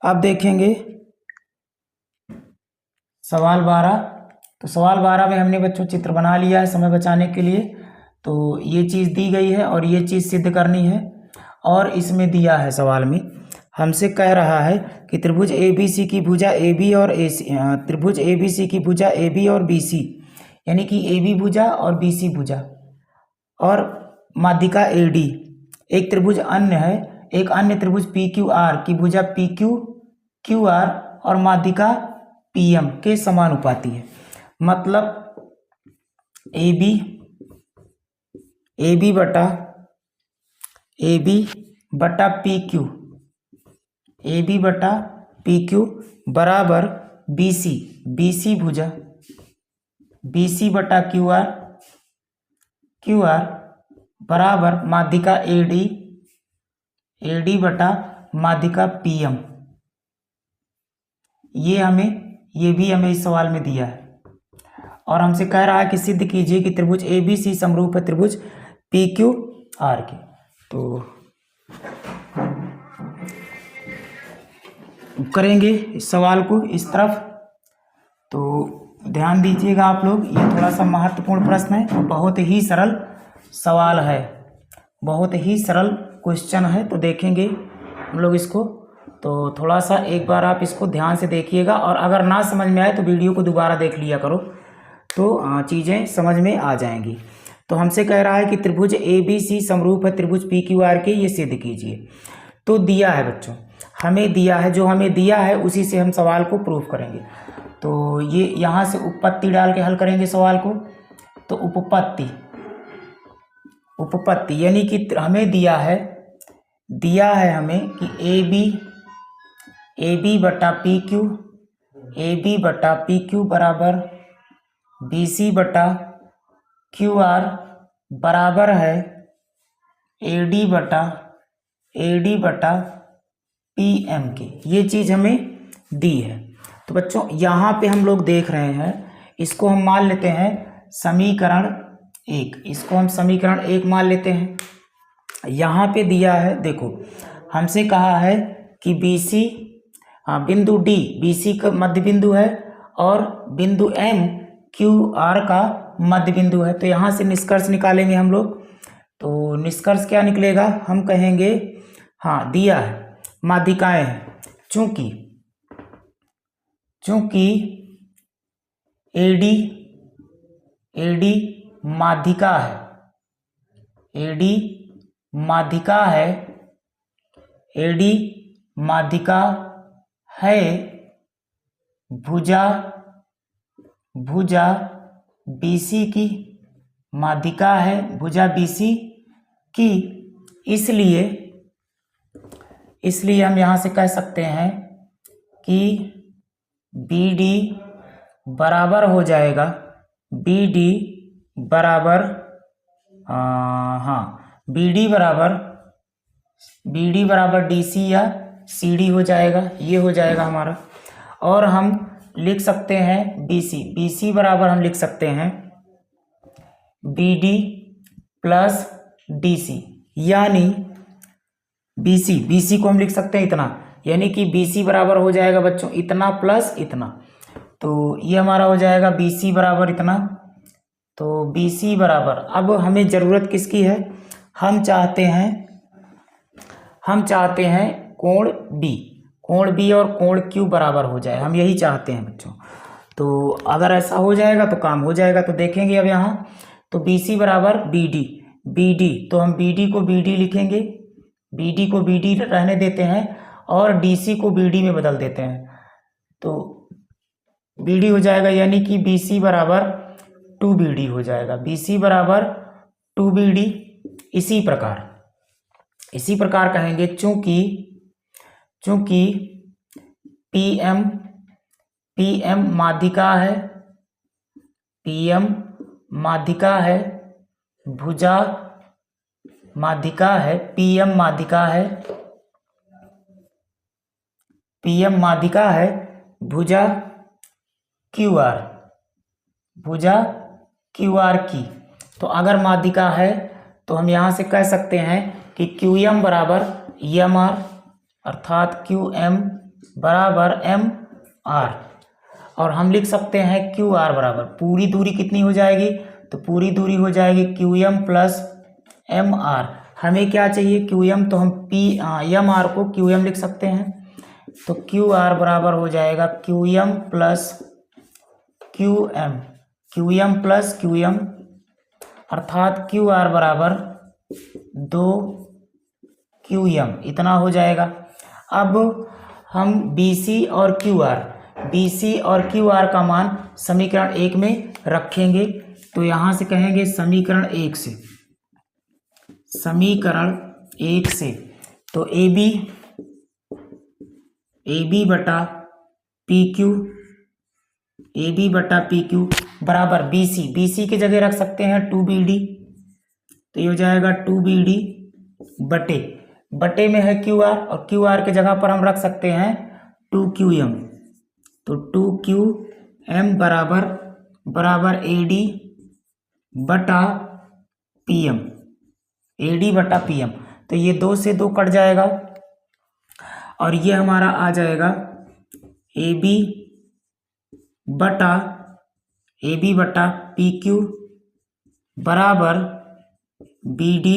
अब देखेंगे सवाल 12। तो सवाल 12 में हमने बच्चों चित्र बना लिया है समय बचाने के लिए। तो ये चीज़ दी गई है और ये चीज़ सिद्ध करनी है। और इसमें दिया है सवाल में, हमसे कह रहा है कि त्रिभुज ए बी सी की भुजा ए बी और ए सी, त्रिभुज ए बी सी की भुजा ए बी और बी सी, यानी कि ए बी भुजा और बी सी भुजा और माध्यिका ए डी। एक त्रिभुज अन्य है, एक अन्य त्रिभुज पी क्यू आर की भुजा पी क्यू क्यू आर और माध्यिका पी एम के समानुपाती है। मतलब ए बी बटा पी क्यू, ए बी बटा पी क्यू बराबर बी सी भुजा बी सी बटा क्यू आर बराबर माध्यिका ए डी बटा माध्यिका पी एम। ये भी हमें इस सवाल में दिया है। और हमसे कह रहा है कि सिद्ध कीजिए कि त्रिभुज ए बी सी समरूप है त्रिभुज पी क्यू आर के। तो करेंगे इस सवाल को इस तरफ। तो ध्यान दीजिएगा आप लोग, ये थोड़ा सा महत्वपूर्ण प्रश्न है और बहुत ही सरल सवाल है, बहुत ही सरल क्वेश्चन है। तो देखेंगे हम लोग इसको। तो थोड़ा सा एक बार आप इसको ध्यान से देखिएगा और अगर ना समझ में आए तो वीडियो को दोबारा देख लिया करो, तो चीज़ें समझ में आ जाएंगी। तो हमसे कह रहा है कि त्रिभुज ए बी सी समरूप है त्रिभुज पी क्यू आर के, ये सिद्ध कीजिए। तो दिया है बच्चों, हमें दिया है, जो हमें दिया है उसी से हम सवाल को प्रूव करेंगे। तो ये यहाँ से उपपत्ति डाल के हल करेंगे सवाल को। तो उपपत्ति यानी कि हमें दिया है हमें कि ए बी बटा पी क्यू बराबर बी सी बटा क्यू आर बराबर है ए डी बटा पी एम के। ये चीज़ हमें दी है। तो बच्चों यहाँ पे हम लोग देख रहे हैं, इसको हम मान लेते हैं समीकरण 1, इसको हम समीकरण 1 मान लेते हैं। यहाँ पे दिया है, देखो हमसे कहा है कि बी सी, बिंदु डी बी सी का मध्य बिंदु है और बिंदु एम क्यू आर का मध्य बिंदु है। तो यहाँ से निष्कर्ष निकालेंगे हम लोग। तो निष्कर्ष क्या निकलेगा, हम कहेंगे हाँ दिया है माध्यिकाएं हैं, चूंकि ए डी माध्यिका है, भुजा BC की माध्यिका है, भुजा BC की, इसलिए हम यहाँ से कह सकते हैं कि BD बराबर हो जाएगा, BD बराबर DC या CD हो जाएगा, ये हो जाएगा हमारा। और हम लिख सकते हैं BC बराबर हम लिख सकते हैं BD प्लस DC, यानी BC को हम लिख सकते हैं इतना, यानी कि BC बराबर हो जाएगा बच्चों इतना प्लस इतना। तो ये हमारा हो जाएगा BC बराबर इतना। तो BC बराबर, अब हमें ज़रूरत किसकी है, हम चाहते हैं कोण B और कोण Q बराबर हो जाए, हम यही चाहते हैं बच्चों। तो अगर ऐसा हो जाएगा तो काम हो जाएगा। तो देखेंगे अब यहाँ, तो BC बराबर BD, तो हम BD को BD लिखेंगे, BD को BD रहने देते हैं और DC को BD में बदल देते हैं। तो BD हो जाएगा, यानी कि BC बराबर 2BD हो जाएगा, BC बराबर 2BD। इसी प्रकार कहेंगे चूंकि PM माध्यिका है, भुजा माध्यिका है, PM माध्यिका है, भुजा QR की। तो अगर माध्यिका है तो हम यहाँ से कह सकते हैं कि QM बराबर EMR, अर्थात QM बराबर एम आर, और हम लिख सकते हैं क्यू आर बराबर, पूरी दूरी कितनी हो जाएगी, तो पूरी दूरी हो जाएगी Q M plus M R. हमें क्या चाहिए, क्यू एम, तो हम एम आर को क्यू एम लिख सकते हैं, तो क्यू आर बराबर हो जाएगा Q M plus Q M, Q M plus Q M, अर्थात क्यू आर बराबर 2 क्यू एम, इतना हो जाएगा। अब हम बी सी और क्यू आर का मान समीकरण 1 में रखेंगे, तो यहाँ से कहेंगे समीकरण 1 से, तो ए बी बटा पी क्यू बराबर बी सी की जगह रख सकते हैं 2BD, तो ये हो जाएगा 2BD बटे में है क्यू आर, और क्यू आर की जगह पर हम रख सकते हैं 2QM, तो 2QM बराबर AD बटा PM, तो ये 2 से 2 कट जाएगा, और ये हमारा आ जाएगा AB बटा PQ बराबर BD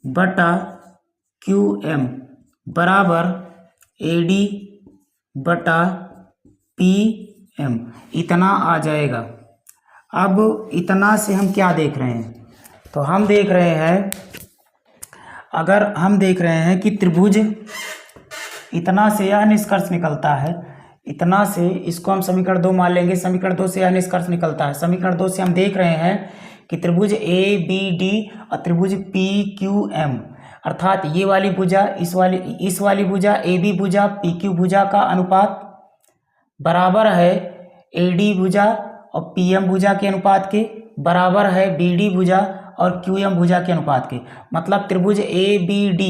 बटा QM बराबर AD बटा PM, इतना आ जाएगा। अब इतना से हम क्या देख रहे हैं, तो हम देख रहे हैं, अगर हम देख रहे हैं कि त्रिभुज, इतना से यह निष्कर्ष निकलता है, इतना से इसको हम समीकरण 2 मान लेंगे, समीकरण 2 से यह निष्कर्ष निकलता है, समीकरण 2 से हम देख रहे हैं कि त्रिभुज ABD और त्रिभुज PQM, अर्थात ये वाली भुजा इस वाली भुजा AB भुजा PQ भुजा का अनुपात बराबर है AD भुजा और PM भुजा के अनुपात के, बराबर है BD भुजा और QM भुजा के अनुपात के। मतलब त्रिभुज ABD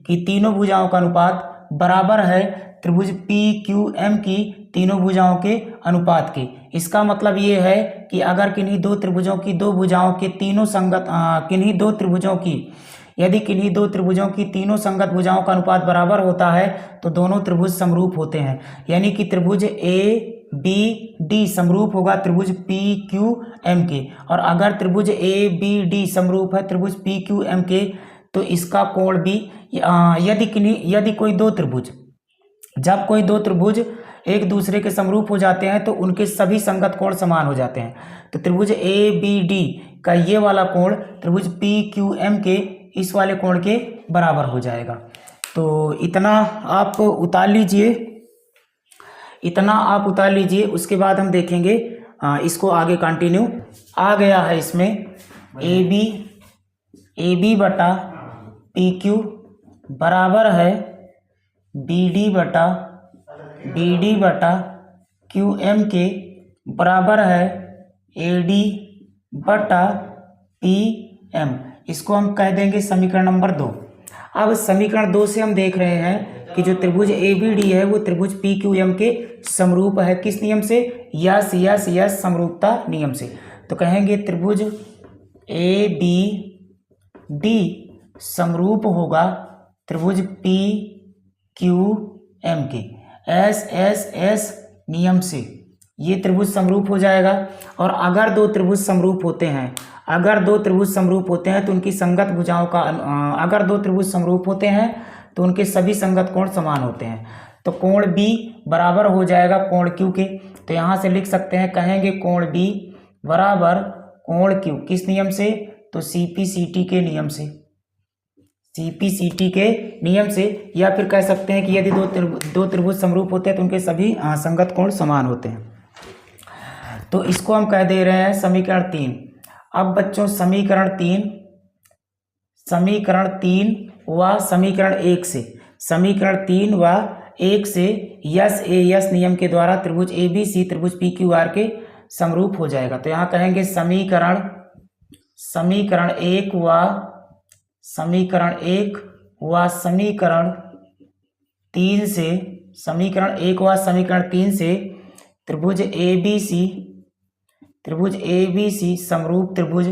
की तीनों भुजाओं का अनुपात बराबर है त्रिभुज PQM की तीनों भुजाओं के अनुपात के। इसका मतलब ये है कि अगर किन्हीं दो त्रिभुजों की दो भुजाओं के तीनों संगत यदि किन्हीं दो त्रिभुजों की तीनों संगत भुजाओं का अनुपात बराबर होता है तो दोनों त्रिभुज समरूप होते हैं, यानी कि त्रिभुज ABD समरूप होगा त्रिभुज PQM के, और अगर त्रिभुज ABD समरूप है त्रिभुज PQM के तो इसका कोण भी जब कोई दो त्रिभुज एक दूसरे के समरूप हो जाते हैं तो उनके सभी संगत कोण समान हो जाते हैं। तो त्रिभुज ABD का ये वाला कोण त्रिभुज PQM के इस वाले कोण के बराबर हो जाएगा। तो इतना आप उतार लीजिए, उसके बाद हम देखेंगे इसको आगे कंटिन्यू। आ गया है इसमें AB बटा PQ बराबर है BD बटा QM के बराबर है AD बटा PM। इसको हम कह देंगे समीकरण नंबर 2। अब समीकरण 2 से हम देख रहे हैं कि जो त्रिभुज ABD है वो त्रिभुज PQM के समरूप है। किस नियम से? यस समरूपता नियम से। तो कहेंगे त्रिभुज ABD समरूप होगा त्रिभुज PQM के एस नियम से, ये त्रिभुज समरूप हो जाएगा। और अगर दो त्रिभुज समरूप होते हैं तो उनकी संगत भुजाओं का अगर दो त्रिभुज समरूप होते हैं तो उनके सभी संगत कोण समान होते हैं। तो कोण B बराबर हो जाएगा कोण Q के। तो यहाँ से लिख सकते हैं, कहेंगे कोण B बराबर कोण Q किस नियम से? तो CPCT के नियम से, या फिर कह सकते हैं कि यदि दो त्रिभुज समरूप होते हैं तो उनके सभी संगत कोण समान होते हैं। तो इसको हम कह दे रहे हैं समीकरण 3। अब बच्चों समीकरण 3 व समीकरण 1 से यस नियम के द्वारा त्रिभुज ABC त्रिभुज PQR के समरूप हो जाएगा। तो यहाँ कहेंगे समीकरण 1 व समीकरण 3 से त्रिभुज ABC समरूप त्रिभुज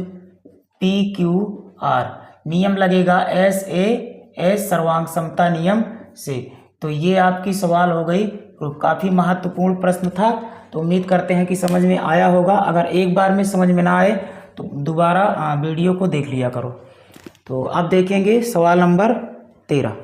PQR नियम लगेगा SAS सर्वांग समता नियम से। तो ये आपकी सवाल हो गई, तो काफ़ी महत्वपूर्ण प्रश्न था। तो उम्मीद करते हैं कि समझ में आया होगा। अगर एक बार में समझ में ना आए तो दोबारा वीडियो को देख लिया करो। तो अब देखेंगे सवाल नंबर 13।